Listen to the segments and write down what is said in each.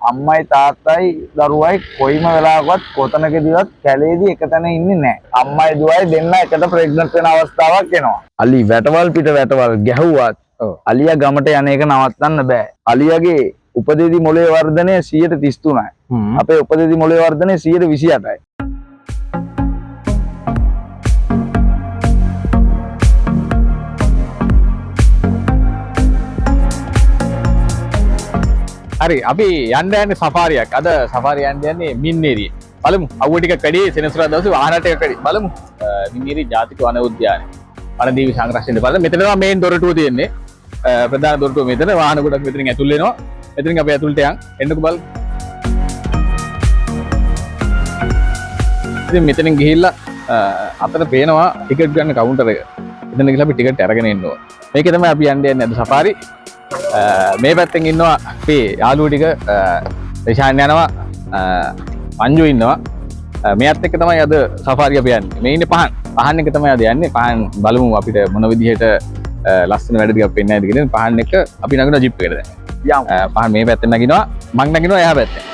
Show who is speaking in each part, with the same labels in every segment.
Speaker 1: අම්මයි තාත්තයි දරුවයි කොයිම වෙලාවකවත් කොතනකදීවත් කැලේදී එක තැන ඉන්නේ නැහැ. අම්මයි දුවයි දෙන්න එකට ප්‍රෙග්නන්ට් වෙන අවස්ථාවක් එනවා. අලි වැටවල් පිට වැටවල් ගැහුවත් අලියා ගමට යන එක නවත්තන්න බෑ. අලියාගේ උපදේදී මොළයේ වර්ධනය 133යි. අපේ උපදේදී මොළයේ වර්ධනය 128යි.
Speaker 2: හරි අපි යන්න යන්නේ සෆාරියක්. අද සෆාරිය යන්නේ මින්නේරිය. බලමු. අවුව ටිකක් වැඩි සෙනසුරාදා දවසේ වාහන ටිකක් වැඩි. බලමු. මින්නේරිය ජාතික වන උද්‍යානය. වනදීවි සංරක්ෂණය බලන්න. මෙතන තමයි මේන් දොරටුව තියෙන්නේ. ප්‍රධාන දොරටුව මෙතන. වාහන ගොඩක් මෙතනින් ඇතුල් වෙනවා. මෙතනින් අපි ඇතුළට යන්. එන්නකෝ බලන්න. ඉතින් මෙතනින් ගිහිල්ලා අතට පේනවා ටිකට් ගන්න කවුන්ටර් එක. එතන ගිහලා අපි ටිකට් අරගෙන එන්න ඕන. මේකේ තමයි අපි යන්නේ අද සෆාරි. මේ පැත්තෙන් ඉන්නවා අපේ යාළුවෝ ටික රිෂාන් යනවා පංජු ඉන්නවා මෙයත් එක්ක තමයි අද සෆාරිය අපි යන්නේ මේ ඉන්නේ පහන් එක තමයි අද යන්නේ පහන් බලමු අපිට මොන විදිහට ලස්සන වැඩ ටිකක් වෙන්නේ නැද්ද කියලා පහන් එක අපි නගිනවා ජිප් එකට දැන් යමු පහන් මේ පැත්තෙන් නගිනවා මං නගිනවා එහා පැත්තෙන්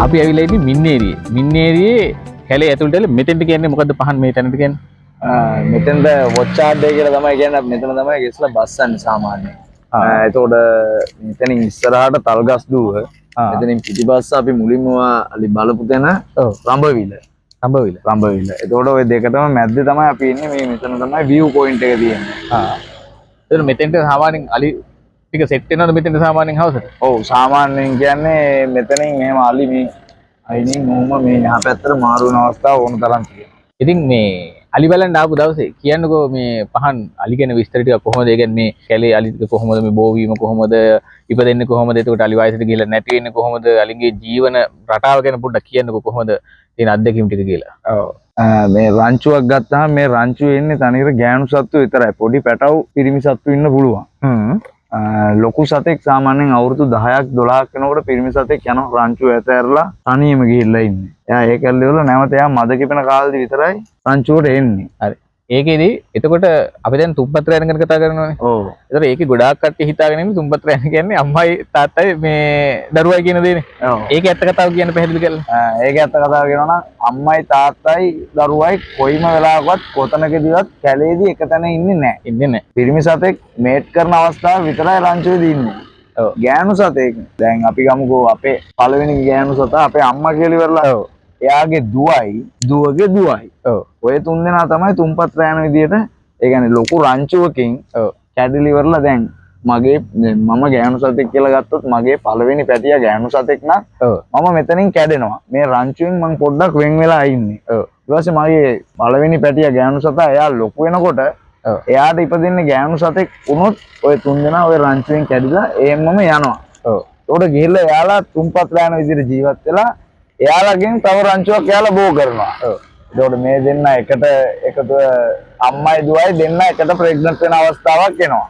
Speaker 2: අපි ඇවිල්ලා ඉන්නේ මින්නේරියේ කැලේ ඇතුළට ඇවිල්ලා මෙතෙන්ට කියන්නේ මොකද්ද පහන් මේ තැනට කියන්නේ
Speaker 1: මෙතෙන්ද වොච් ආඩ් එක කියලා තමයි කියන්නේ මෙතන තමයි ගෙස්ලා බස්සන්නේ සාමාන්‍යයෙන් එතකොට මෙතනින් ඉස්සරහට තල්ගස් දුව මෙතනින් පිටිපස්ස අපි මුලින්ම අලි බලපු තැන රඹවිල එතකොට ওই දෙකටම මැද්දේ තමයි අපි ඉන්නේ මේ මෙතන තමයි view point එක තියෙන්නේ
Speaker 2: එතන මෙතෙන්ට සාමාන්‍යයෙන් අලි ටික සෙට් වෙනවද මෙතෙන්ට සාමාන්‍යයෙන් හවසට
Speaker 1: ඔව් සාමාන්‍යයෙන් කියන්නේ මෙතනින් මෙහෙම අලි මේ අයිනින් මොහොම මේ යහ පැත්තට මාරු වෙන අවස්ථාව ඕන තරම් තියෙනවා
Speaker 2: ඉතින් මේ අලි බලන්න ආපු දවසේ කියන්නකෝ මේ පහන් අලි ගැන විස්තර ටික කොහොමද ඒ කියන්නේ මේ කැලේ අලි ටික කොහොමද මේ බෝවීම කොහොමද ඉපදෙන්නේ කොහොමද එතකොට අලි වයසට ගිහලා නැති වෙන්නේ කොහොමද අලිගේ ජීවන රටාව ගැන පොඩ්ඩක් කියන්නකෝ කොහොමද තියෙන අත්දැකීම් ටික කියලා
Speaker 1: ඔව් මේ රංචුවක් ගත්තාම මේ රංචුවේ ඉන්නේ තනිකර ගෑනු සත්තු විතරයි පොඩි පැටව් පිරිමි සත්තු ඉන්න පුළුවන් ලොකු සතෙක් සාමාන්‍යයෙන් අවුරුදු 10ක් 12ක් වෙනකොට පිරිමි සතෙක් යන රංචුව ඇතැරලා තනියම ගිහිල්ලා ඉන්නේ. එයා ඒක ඇල්ලේවල නැවත එයා මද කිපෙන කාලෙදි විතරයි රංචුවට එන්නේ.
Speaker 2: හරි. ඒකෙදි එතකොට අපි දැන් තුම්පත් රෑන ගැන කතා කරනවානේ.
Speaker 1: ඔව්.
Speaker 2: ඒතර ඒකේ ගොඩාක් කට්ටිය හිතාගෙන ඉන්නේ තුම්පත් රෑන කියන්නේ අම්මයි තාත්තයි මේ දරුවයි කියන දේනේ.
Speaker 1: ඔව්.
Speaker 2: ඒකේ ඇත්ත කතාව කියන්න පැහැදිලි කරලා.
Speaker 1: ඒකේ ඇත්ත කතාව කියනවා නම් අම්මයි තාත්තයි දරුවයි කොයිම වෙලාවකවත් කොතනකදීවත් කැලේදී එක තැන ඉන්නේ නැහැ. පිරිමි සතෙක් මේට් කරන අවස්ථාව විතරයි රංචුවේදී ඉන්නේ. ඔව්. ගෑනු සතෙක් දැන් අපි ගමුකෝ අපේ පළවෙනි ගෑනු සතා අපේ අම්මා කියලා ඉවරලා. ඔව්. එයාගේ දුවගේ දුවයි. ඔව්. ඔය තුන් දෙනා තමයි තුම්පත් රෑන විදියට ඒ කියන්නේ ලොකු රංචුවකින් කැඩිලි ඉවරලා දැන් මගේ මම ගෑනු සතෙක් කියලා ගත්තොත් මගේ පළවෙනි පැටියා ගෑනු සතෙක් නම් මම මෙතනින් කැඩෙනවා. මේ රංචුවෙන් මම පොඩ්ඩක් වෙන් වෙලා ඉන්නේ. ඊට පස්සේ මගේ පළවෙනි පැටියා ගෑනු සතා එයා ලොකු වෙනකොට එයාට ඉපදින්නේ ගෑනු සතෙක් වුණොත් ඔය තුන් දෙනා ඔය රංචුවෙන් කැඩිලා එහෙමම යනවා. ඒකට ගිහිල්ලා එයාලා තුම්පත් රෑන විදියට ජීවත් වෙලා එයාලගෙන් තව රංචුවක් එයාලා බෝ කරනවා. ඒකට මේ දෙන්න එකට එකතු අම්මයි දුවයි දෙන්න එකට ප්‍රෙග්නන්ට් වෙන අවස්ථාවක් එනවා.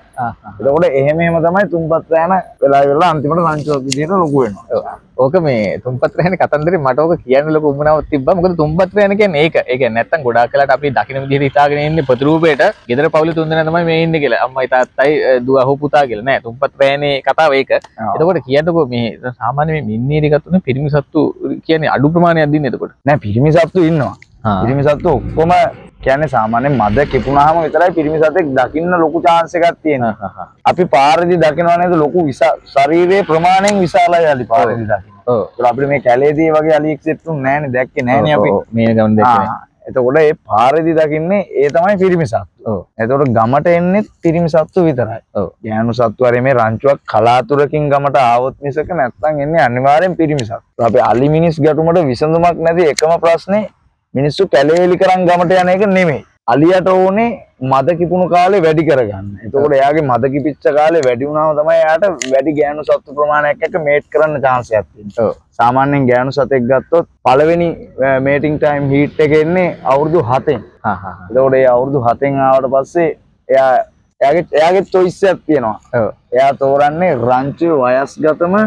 Speaker 1: එතකොට එහෙම තමයි තුම්පත් රෑන වෙලා අන්තිමට රංචුවක් විදියට ලොකු වෙනවා.
Speaker 2: ඕක මේ තුම්පත් රෑනේ කතන්දරේ මට ඕක කියන්න ලොකු උමනාවක් තිබ්බා. මොකද තුම්පත් රෑන කියන්නේ ඒක. ඒ කියන්නේ නැත්තම් ගොඩාක් වෙලාට අපි දකින්න විදිහට හිතාගෙන ඉන්නේ ප්‍රතිරූපයට ගෙදර පවුලේ තුන් දෙනා තමයි මේ ඉන්නේ කියලා. අම්මයි තාත්තයි දුව හො පුතා කියලා නෑ. තුම්පත් රෑනේ කතාව ඒක. එතකොට කියන්නකෝ මේ සාමාන්‍ය මේ මින්නේරි ගතුනේ පිරිමි සත්තු කියන්නේ අඩු ප්‍රමාණයක් දින්නේ එතකොට.
Speaker 1: නෑ පිරිමි සත්තු ඉන්නවා. පිරිමි සත්තු ඔක්කොම කියන්නේ සාමාන්‍යයෙන් මද කිපුණාම විතරයි පිරිමි සතෙක් දකින්න ලොකු chance එකක් තියෙනවා. අපි පාරේදී දකිනවා නේද ලොකු ශරීරයේ ප්‍රමාණයෙන් විශාලයි අලි පාරේදී දකින්න. ඔව්. ඒක අපිට මේ කැලේදී වගේ අලියෙක් සෙට්ටුන් නැහැනේ දැක්කේ නැහැනේ අපි.
Speaker 2: මේ ගමන් දැක්කේ.
Speaker 1: එතකොට ඒ පාරේදී දකින්නේ ඒ තමයි පිරිමි සත්තු.
Speaker 2: ඔව්.
Speaker 1: එතකොට ගමට එන්නේ පිරිමි සත්තු විතරයි.
Speaker 2: ඔව්.
Speaker 1: ගෑනු සත්තු හරි මේ රංචුවක් කලාතුරකින් ගමට ආවොත් මිසක නැත්තම් එන්නේ අනිවාර්යෙන් පිරිමි සත්තු. අපි අලි මිනිස් ගැටුමට විසඳුමක් නැති එකම ප්‍රශ්නේ මිනිස්සු කැලේලි කරන් ගමට යන එක නෙමෙයි. අලියට ඕනේ මද කිපුණු කාලේ වැඩි කරගන්න. එතකොට එයාගේ මද කිපිච්ච කාලේ වැඩි වුණාම තමයි එයාට වැඩි ගෑනු සත්තු ප්‍රමාණයක් එක්ක මේට් කරන්න chance එකක් තියෙන්නේ.
Speaker 2: ඔව්.
Speaker 1: සාමාන්‍යයෙන් ගෑනු සතෙක් ගත්තොත් පළවෙනි මේටිං ටයිම් හීට් එක එන්නේ අවුරුදු 7න්.
Speaker 2: හා හා.
Speaker 1: එතකොට ඒ අවුරුදු 7න් ආවට පස්සේ එයාගේ choice එකක් තියෙනවා.
Speaker 2: ඔව්.
Speaker 1: එයා තෝරන්නේ රංචු වයස්ගතම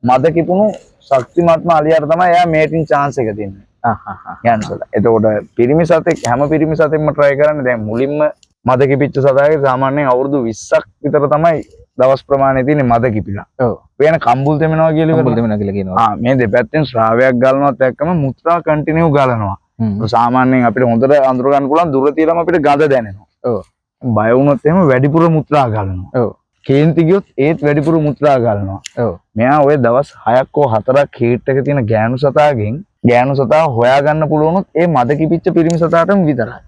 Speaker 1: මද කිපුණු ශක්තිමත්ම අලියට තමයි එයා මේටිං chance එක දෙන්නේ. ගෑනු සතා. එතකොට පිරිමි සතෙක් හැම පිරිමි සතෙක්ම try කරන්නේ දැන් මුලින්ම මද කිපිච්ච සතාගේ සාමාන්‍යයෙන් අවුරුදු 20ක් විතර තමයි දවස් ප්‍රමාණය තියෙන්නේ මද කිපිලා.
Speaker 2: ඔව්.
Speaker 1: වෙන කම්බුල් දෙමනවා කියලා
Speaker 2: කම්බුල් දෙමනවා කියලා කියනවා.
Speaker 1: මේ දෙපැත්තෙන් ශ්‍රාවයක් ගලනවත් එක්කම මුත්‍රා කන්ටිනියු ගලනවා. සාමාන්‍යයෙන් අපිට හොඳට අඳුර ගන්න පුළුවන් දුර තියලම අපිට ගඳ දැනෙනවා.
Speaker 2: ඔව්.
Speaker 1: බය වුණොත් එහෙම වැඩිපුර මුත්‍රා ගලනවා.
Speaker 2: ඔව්.
Speaker 1: කේන්ති ගියොත් ඒත් වැඩිපුර මුත්‍රා ගලනවා.
Speaker 2: ඔව්.
Speaker 1: මෙයා ඔය දවස් 6ක් හෝ 4ක් හීට් එක තියෙන ගෑනු සතාගෙන් ගෑනු සතා හොයාගන්න පුළුවනුත් ඒ මද කිපිච්ච පිරිමි සතාටම විතරයි.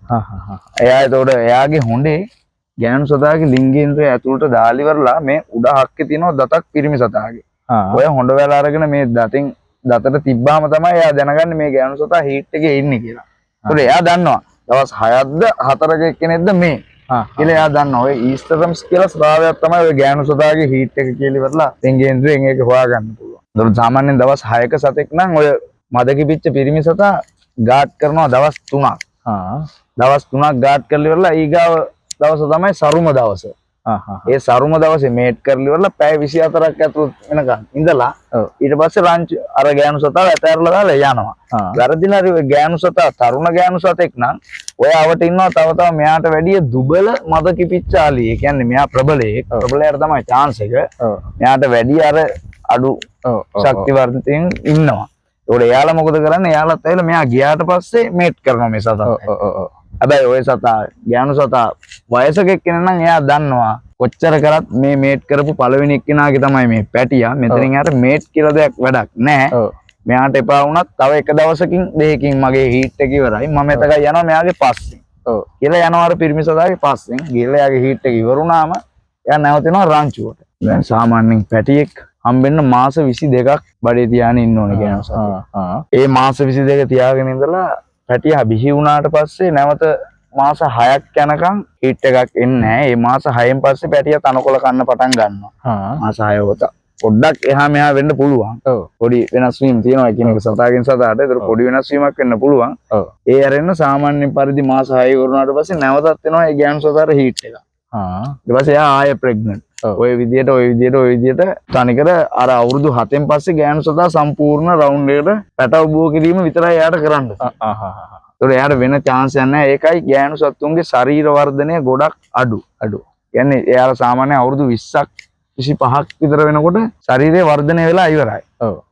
Speaker 1: එයා එතකොට එයාගේ හොඬේ ගෑනු සතාගේ ලිංගේන්ද්‍රය ඇතුළට දාලි වරලා මේ උඩ හක්කේ තියෙනවා දතක් පිරිමි සතාගේ. ඔය හොඬ වැල අරගෙන මේ දතට තිබ්බාම තමයි එයා දැනගන්නේ මේ ගෑනු සතා හීට් එකේ ඉන්නේ කියලා. ඒතකොට එයා දන්නවා දවස් 6ක්ද 4ක එක්කෙනෙක්ද මේ කියලා එයා දන්නවා. ඔය ඊස්ටර්ම්ස් කියලා ස්රාවයක් තමයි ඔය ගෑනු සතාගේ හීට් එක කියලා ඉවරලා ලිංගේන්ද්‍රයෙන් ඒක හොයාගන්න පුළුවන්. ඒතකොට සාමාන්‍යයෙන් දවස් 6ක සතෙක් නම් ඔය මද කිපිච්ච පිරිමි සතා ගාඩ් කරනවා දවස් 3ක්. දවස් 3ක් ගාඩ් කරලා ඉවරලා ඊගාව දවස තමයි සරුම දවස. ඒ සරුම දවසේ මේට් කරලා ඉවරලා පැය 24ක් ඇතුළත වෙනකන් ඉඳලා ඊට පස්සේ රංචු අර ගෑනු සතාව ඇතැරලා දාලා යනවා. වැරදිලා හරි ගෑනු සතා තරුණ ගෑනු සතෙක් නම් ඔය අවට ඉන්නවා තව මෙයාට වැඩිය දුබල මද කිපිච්ච ආලිය. ඒ කියන්නේ මෙයා ප්‍රබලයෙක්. ප්‍රබලයට තමයි chance එක. මෙයාට වැඩි අර අඩු ශක්තිවර්ධකයන් ඉන්නවා. ඒකට එයාලා මොකද කරන්නේ? එයාලත් ඇවිල්ලා මෙයා ගියාට පස්සේ මේට් කරනවා මේ සතා. හැබැයි ඔය සතා ගෑනු සතා වයසක එක්කෙනා නම් එයා දන්නවා කොච්චර කරත් මේ මේට් කරපු පළවෙනි එක්කෙනාගේ තමයි මේ පැටියා. මෙතනින් යාට මේට් කියලා දෙයක් වැඩක් නැහැ. මෙයාට එපා වුණත් තව එක දවසකින් දෙකකින් මගේ හීට් එක ඉවරයි. මම එතකයි යනවා මෙයාගේ පස්සෙන්. කියලා යනවා අර පිරිමි සතාගේ පස්සෙන්. ගිහලා එයාගේ හීට් එක ඉවර වුණාම එයා නැවතෙනවා රංචුවට. දැන් සාමාන්‍යයෙන් පැටියෙක් හම්බෙන්න මාස 22ක් බඩේ තියාගෙන ඉන්න ඕනේ ගෑනු සතා. ඒ මාස 22 තියාගෙන ඉඳලා පැටියා බිහි වුණාට පස්සේ නැවත මාස 6ක් යනකම් හීට් එකක් එන්නේ නැහැ. ඒ මාස 6න් පස්සේ පැටියා තනකොළ කන්න පටන් ගන්නවා. මාස 6 වත පොඩ්ඩක් එහා මෙහා වෙන්න පුළුවන්. පොඩි වෙනස් වීම් තියෙනවා එකිනෙක සතාගෙන් සතාට. ඒතර පොඩි වෙනස් වීමක් වෙන්න පුළුවන්. ඒ ඇරෙන්න සාමාන්‍ය පරිදි මාස 6 ඉවරනාට පස්සේ නැවතත් එනවා ඒ ගෑනු සතාට හීට් එක. ඊට පස්සේ එයා ආයෙ ප්‍රෙග්නන්ට්. ඔය විදියට තනිකර අර අවුරුදු 7න් පස්සේ ගෑනු සතා සම්පූර්ණ රවුන්ඩ් එකට පැටව බුව කිරීම විතරයි එයාට කරන්න. ඒතකොට එයාට වෙන chance එකක් නැහැ. ඒකයි ගෑනු සතුන්ගේ ශරීර වර්ධනය ගොඩක් අඩු. කියන්නේ එයාලා සාමාන්‍ය අවුරුදු 20ක් 25ක් විතර වෙනකොට ශරීරය වර්ධනය වෙලා ඉවරයි.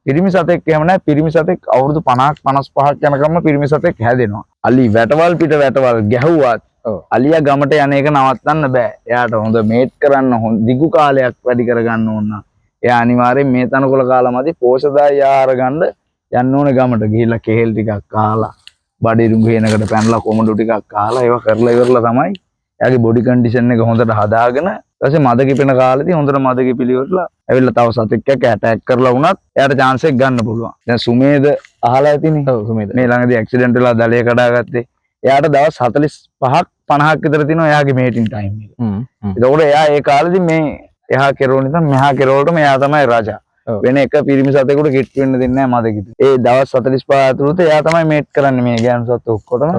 Speaker 1: පිරිමි සතෙක් එහෙම නැහැ. පිරිමි සතෙක් අවුරුදු 50ක් 55ක් යනකම් පිරිමි සතෙක් හැදෙනවා. අලි වැටවල් පිට වැටවල් ගැහුවත් අලියා ගමට යන එක නවත්තන්න බෑ. එයාට හොඳ මේට් කරන්න හොඳ දිගු කාලයක් වැඩි කරගන්න ඕන නම් එයා අනිවාර්යෙන් මේ තනකොළ කාලමදී පෝෂදායී ආහාර ගන්න යන්න ඕනේ ගමට. ගිහිල්ලා කෙහෙල් ටිකක් කාලා බඩිරුඟ හේනකට පැනලා කොමඩු ටිකක් කාලා ඒවා කරලා ඉවරලා තමයි එයාගේ බොඩි කන්ඩිෂන් එක හොඳට හදාගෙන ඊපස්සේ මද කිපෙන කාලෙදී හොඳට මද කිපිලි ඉවරලා ඇවිල්ලා තව සතෙක් එක්ක ඇටැක් කරලා වුණත් එයාට chance එක ගන්න පුළුවන්. දැන් සුමේද අහලා ඇතිනේ. ඔව් සුමේද. මේ ළඟදී ඇක්සිඩන්ට් වෙලා දලය කඩාගත්තේ. එයාට දවස් 45ක් 50ක් විතර තියෙනවා එයාගේ මේටින් ටයිම් එක. ඒකෝට එයා ඒ කාලෙදී මේ එහා කෙරවල ඉඳන් මෙහා කෙරවලටම එයා තමයි රජා. වෙන එක පිරිමි සතෙකුට කිට් වෙන්න දෙන්නේ නැහැ මද කිපි. ඒ දවස් 45 ඇතුළත එයා තමයි මේට් කරන්නේ මේ ගෑනු සත්තු ඔක්කොටම.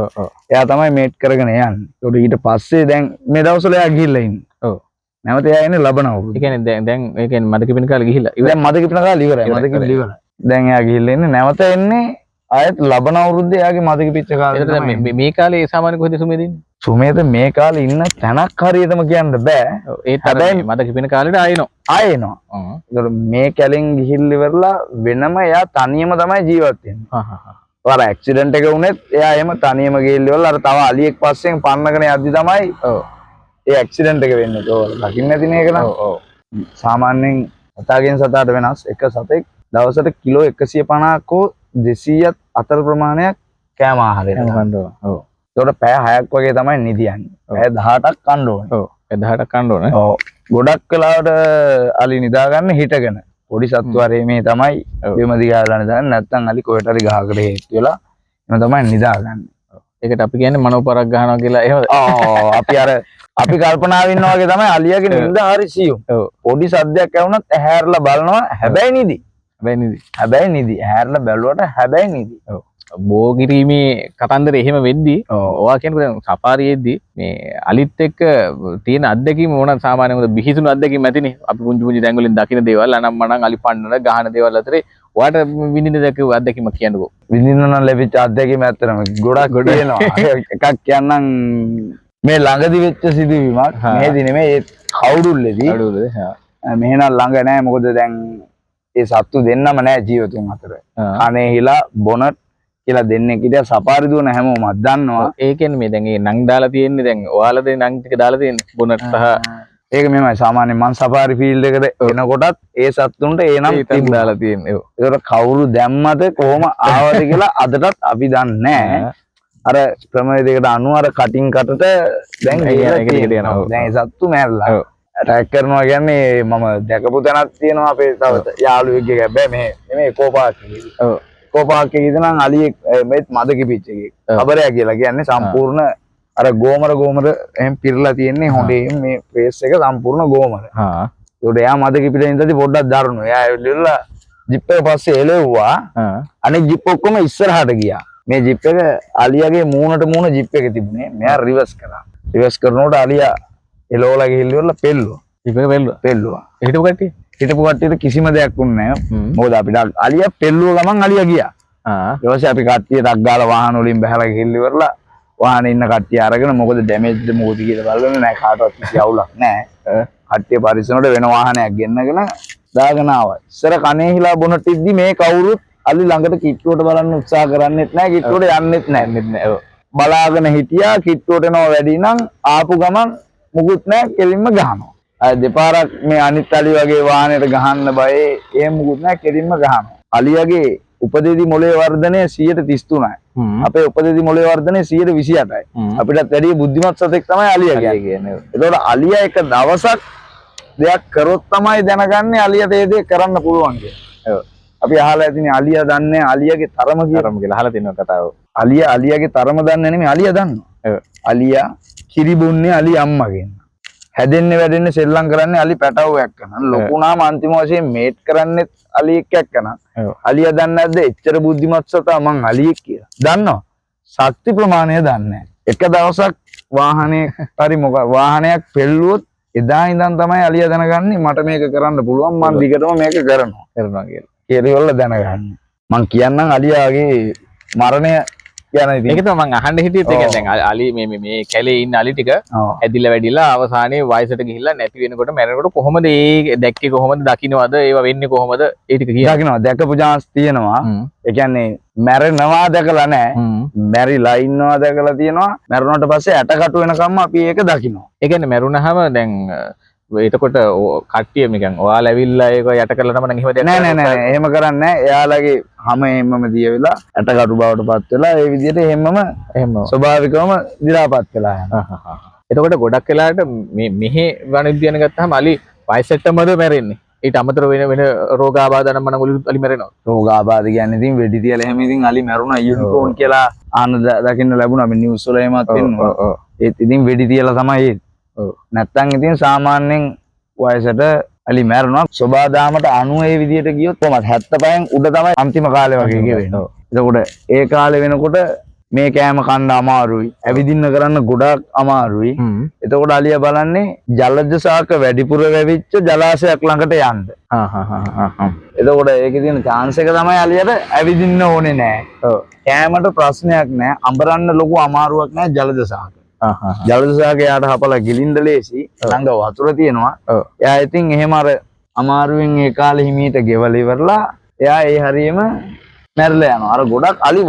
Speaker 1: එයා තමයි මේට් කරගෙන යන්නේ. ඒකට ඊට පස්සේ දැන් මේ දවස්වල එයා ගිහිල්ලා ඉන්නේ. ඔව්. නැවත එයා ඉන්නේ ලබන අවුරුදු. ඒ කියන්නේ දැන් ඒ කියන්නේ මද කිපෙන කාලේ ගිහිල්ලා. දැන් මද කිපෙන කාලේ ඉවරයි. මද කිපිලි ඉවරයි. දැන් එයා ගිහිල්ලා ඉන්නේ නැවත එන්නේ ආයෙත් ලබන අවුරුද්දේ එයාගේ මද කිපිච්ච කාලේ. ඒකට මේ කාලේ සාමාන්‍ය කොහෙද සුමේද ඉන්නේ? සුමේද මේ කාලේ ඉන්න තැනක් හරියටම කියන්න බෑ. ඒත් හැබැයි මද කිපෙන කාලේට ආයෙනවා. ඒකට මේ කැලෙන් ගිහිල්ලා ඉවරලා වෙනම එයා තනියම තමයි ජීවත් වෙන්නේ. අර ඇක්සිඩන්ට් එක වුණෙත් එයා එහෙම තනියම ගිහිල්ලා ඉවරලා අර තව අලියෙක් පස්සෙන් පන්නගෙන යද්දි තමයි ඒ ඇක්සිඩන්ට් එක වෙන්නේ. ඒක දකින්න නැති නේ ඒක නම්. සාමාන්‍යයෙන් සතාගෙන් සතාට වෙනස්. එක සතෙක් දවසට කිලෝ 150ක් හෝ 200ක් අතර ප්‍රමාණයක් කෑම ආහාරය.
Speaker 2: කන්න ඕන. ඔව්.
Speaker 1: ඒකට පැය 6ක් වගේ තමයි නිදියන්නේ. පැය 18ක් කන්න ඕනේ.
Speaker 2: ඔව්. 10ට කන්න ඕන.
Speaker 1: ඔව්. ගොඩක් වෙලාවට අලි නිදාගන්න හිටගෙන. පොඩි සත්තු වරේ මේ තමයි බිම දිගාලා නිදාගන්න. නැත්නම් අලි කොහෙට හරි ගහකට හේතු වෙලා එම තමයි නිදාගන්නේ.
Speaker 2: ඒකට අපි කියන්නේ මනෝපරක් ගන්නවා කියලා එහෙමද?
Speaker 1: අපි කල්පනාව ඉන්නවා වගේ තමයි අලියාගේ නිින්ද හරි සියුම්.
Speaker 2: ඔව්.
Speaker 1: පොඩි සද්දයක් ඇහුණත් ඇහැරලා බලනවා හැබැයි නිදි. හැබැයි නිදි. ඇහැරලා බැලුවට හැබැයි නිදි.
Speaker 2: ඔව්. බෝ කිරීමේ කතන්දර එහෙම වෙද්දී ඔයා කියනකොට දැන් සෆාරියේදී මේ අලිත් එක්ක තියෙන අත්දැකීම මොනවාද සාමාන්‍යයෙන් මොකද බිහිසුණු අත්දැකීම් ඇතිනේ. අපි පුංචි පුංචි තැන් වලින් දකින්න දේවල් අනම් මනම් අලි පන්නන ගහන දේවල් අතරේ ඔයාට විඳින්න දැකපු අත්දැකීම කියන්නකෝ.
Speaker 1: විඳින්න නම් ලැබිච්ච අත්දැකීම ඇත්තටම ගොඩක් තියෙනවා. එකක් කියන්නම් මේ ළඟදි වෙච්ච සිදුවීමක්. මේදී නෙමෙයි ඒ කවුරුල්ලේදී. මෙහෙනම් ළඟ නෑ මොකද දැන් ඒ සත්තු දෙන්නම නෑ ජීවිතුන් අතර. කනේ හිලා බොනට් කියලා දෙන්නේ කිටිය සපාරි දුවන හැමෝමත් දන්නවා.
Speaker 2: ඒ කියන්නේ මේ දැන් ඒ නං දාලා තියෙන්නේ දැන් ඔයාලා දෙන නං ටික දාලා තියෙන්නේ බොනට් සහ
Speaker 1: ඒක මෙමය සාමාන්‍යයෙන් මං සපාරි ෆීල්ඩ් එකට එනකොටත් ඒ සත්තුන්ට ඒ නම්
Speaker 2: තිබුණ දාලා තියෙන්නේ.
Speaker 1: ඒකට කවුරු දැම්මද කොහොම ආවද කියලා අදටත් අපි දන්නේ නැහැ. අර ක්‍රමවේදයකට අනුව අර කටින් කටට දැන් යනවා. දැන් ඒ සත්තු මැරලා. අටැක් කරනවා කියන්නේ මම දැකපු තැනක් තියෙනවා අපේ තව යාළුවෙක්ගේ හැබැයි මේ කෝපාක්කේ. ඔව්. කෝපාක්කේ ඉඳන් අලියෙක් මේත් මද කිපිච්ච එකේ. අබරයා කියලා කියන්නේ සම්පූර්ණ අර ගෝමර එහෙම පිරලා තියෙන්නේ හොඳේ මේ ෆේස් එක සම්පූර්ණ ගෝමර. ඒකට එයා මද කිපිලා ඉඳලා පොඩ්ඩක් දරුණු. එයා එල්ලලා ජිප් එක පස්සේ එලෙව්වා. අනිත් ජිප් ඔක්කොම ඉස්සරහට ගියා. මේ ජිප් එක අලියාගේ මූණට මූණ ජිප් එක තිබුණේ. මෙයා රිවර්ස් කරා. රිවර්ස් කරනකොට අලියා එලෝලා ගිහිල්ලා පෙල්ලුවා. ජිප් එක පෙල්ලුවා. හිටපු කට්ටියට කිසිම දෙයක් වුණේ නැහැ. මොකද අපිට අලියා පෙල්ලුව ගමන් අලියා ගියා. ඊට පස්සේ අපි කට්ටිය ටක් ගාලා වාහන වලින් බහලා ගිහිල්ලා ඉවරලා වාහනේ ඉන්න කට්ටිය අරගෙන මොකද ඩැමේජ්ද මොකද කියලා බලන්නේ නැහැ කාටවත් කිසි අවුලක් නැහැ. කට්ටිය පරිස්සමට වෙන වාහනයක් ගෙන්නගෙන දාගෙන ආවා. ඉස්සර කනේ හිලා බොනට ඉද්දි මේ කවුරුත් අලි ළඟට කිට්ටුවට බලන්න උත්සාහ කරන්නේත් නැහැ කිට්ටුවට යන්නෙත් නැහැ. බලාගෙන හිටියා කිට්ටුවට එනවා වැඩි නම් ආපු ගමන් මුකුත් නැහැ කෙලින්ම ගහනවා. දෙපාරක් මේ අනිත් අලි වගේ වාහනේට ගහන්න බයේ එහෙම මුකුත් නැහැ කෙලින්ම ගහනවා. අලියාගේ උපදේදී මොළේ වර්ධනය 133යි. අපේ උපදේදී මොළේ වර්ධනය 128යි. අපිටත් වැඩි බුද්ධිමත් සතෙක් තමයි අලියා කියන්නේ. ඒතකොට අලියා එක දවසක් දෙයක් කරොත් තමයි දැනගන්නේ අලියාට ඒ දේ කරන්න පුළුවන් කියලා. අපි අහලා ඇතිනේ අලියා දන්නේ අලියාගේ තරම කියලා අහලා තියෙනවා කතාව. අලියාගේ තරම දන්නේ නෙමෙයි අලියා දන්නවා. අලියා කිරි බොන්නේ අලි අම්මගෙන්. හැදෙන්නේ වැඩෙන්නේ සෙල්ලම් කරන්නේ අලි පැටවුවක් කරනවා. ලොකුනාම අන්තිම වශයෙන් මේට් කරන්නේත් අලියෙක් එක්කනවා. අලියා දන්නේ නැද්ද එච්චර බුද්ධිමත් සතා මං අලියෙක් කියලා. දන්නවා. ශක්ති ප්‍රමාණය දන්නේ එක දවසක් වාහනයක් පෙල්ලුවොත් එදා ඉඳන් තමයි අලියා දැනගන්නේ මට මේක කරන්න පුළුවන් මං දිගටම මේක කරනවා කියලා. ඒකවල දැනගන්න. මං කියන්නම් අලියාගේ මරණය කියන ඉතින්
Speaker 2: ඒක තමයි මං අහන්න හිටියෙත් ඒක දැන් අලි මේ කැලේ ඉන්න අලි ටික ඇදිලා වැඩිලා අවසානයේ වයසට ගිහිල්ලා නැති වෙනකොට මැරෙනකොට කොහොමද ඒ දැක්කේ කොහොමද දකින්නවද ඒවා වෙන්නේ කොහොමද ඒ ටික කියනවා.
Speaker 1: දකින්නවා දැකපු chance තියෙනවා. ඒ කියන්නේ මැරෙනවා දැකලා නැහැ. මැරිලා ඉන්නවා දැකලා තියෙනවා. මැරුණාට පස්සේ ඇටකටු වෙනකම්ම අපි ඒක දකින්නවා.
Speaker 2: ඒ කියන්නේ මැරුණාම දැන් එතකොට කට්ටිය නිකන් ඔයාලා ඇවිල්ලා ඒක යට කරලා තමයි එහෙම දෙන්නේ
Speaker 1: නෑ එහෙම කරන්නේ නෑ එයාලගේ හැම එහෙමම දිය වෙලා ඇටකටු බවටපත් වෙලා ඒ විදිහට එහෙම ස්වභාවිකවම දි รา පත් වෙලා යනවා.
Speaker 2: එතකොට ගොඩක් වෙලාවට මෙහි වනවිද්‍යාවන ගත්තාම අලි වයසටමද මැරෙන්නේ. ඊට අමතරව වෙන රෝගාබාධ නම් මනගලු අලි මැරෙනවා.
Speaker 1: රෝගාබාධ කියන්නේ ඉතින් වෙඩි තියලා එහෙම ඉතින් අලි මැරුණා යුනිකෝන් කියලා දකින්න ලැබුණා මේ නිවුස් වල එහෙමත් වෙනවා. ඒත් ඉතින් වෙඩි තියලා තමයි නැත්තම් ඉතින් සාමාන්‍යයෙන් වයසට අලි මැරෙනවා. සබාදාමට 90 ඒ විදිහට ගියොත් කොහමද 75න් උඩ තමයි අන්තිම කාලේ වගේ වෙන්නේ. එතකොට ඒ කාලේ වෙනකොට මේ කෑම කන්න අමාරුයි. ඇවිදින්න කරන්න ගොඩක් අමාරුයි. එතකොට අලියා බලන්නේ ජලජ ශාක වැඩිපුර වැවිච්ච ජලාශයක් ළඟට යන්න. එතකොට ඒකේ තියෙන chance එක තමයි අලියට ඇවිදින්න ඕනේ නෑ. කෑමට ප්‍රශ්නයක් නෑ. අඹරන්න ලොකු අමාරුවක් නෑ ජලජ ශාක. ජලජ ශාක යාට හපලා ගිලින්න ලේසි. ළඟ වතුර තියෙනවා. එයා ඉතින් එහෙම අර අමාරුවෙන් ඒ කාලේ හිමීට ගෙවල ඉවරලා එයා ඒ හරියම මැරලා යනවා. අර ගොඩක් අලි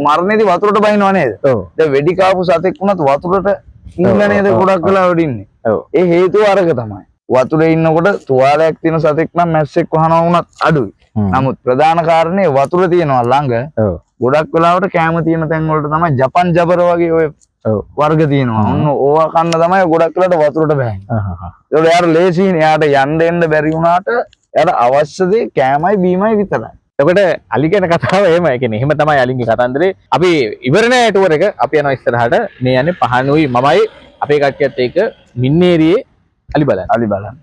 Speaker 1: මරණේදී වතුරට බහිනව නේද? දැන් වෙඩි කාපු සතෙක් වුණත් වතුරට ඉන්න නේද ගොඩක් වෙලා වෙඩින්නේ. ඒ හේතුව අරක තමයි. වතුරේ ඉන්නකොට තුවාලයක් තියෙන සතෙක් නම් මැස්සෙක් වහනවා වුණත් අඩුයි. නමුත් ප්‍රධාන කාරණේ වතුර තියෙනවා ළඟ. ගොඩක් වෙලාවට කැම තියෙන තැන් වලට තමයි ජපන් ජබර වගේ ඔය
Speaker 2: ඔව්
Speaker 1: වර්ග තියෙනවා. ඔන්න ඕවා කන්න තමයි ගොඩක් වෙලාවට වතුරට බෑන්නේ. ඒකට යාර ලේසියිනේ. යාට යන්න එන්න බැරි වුණාට යාට අවශ්‍ය දේ කෑමයි බීමයි විතරයි.
Speaker 2: එතකොට අලි ගැන කතාව එහෙම. ඒ කියන්නේ එහෙම තමයි අලින්ගේ කතන්දරේ. අපි ඉවර නෑ ටුවර් එක. අපි යනවා ඉස්සරහට. මේ යන්නේ පහනුයි මමයි අපේ කට්ටියත් එක්ක මින්නේරියේ අලි බලන්න.
Speaker 1: අලි බලන්න.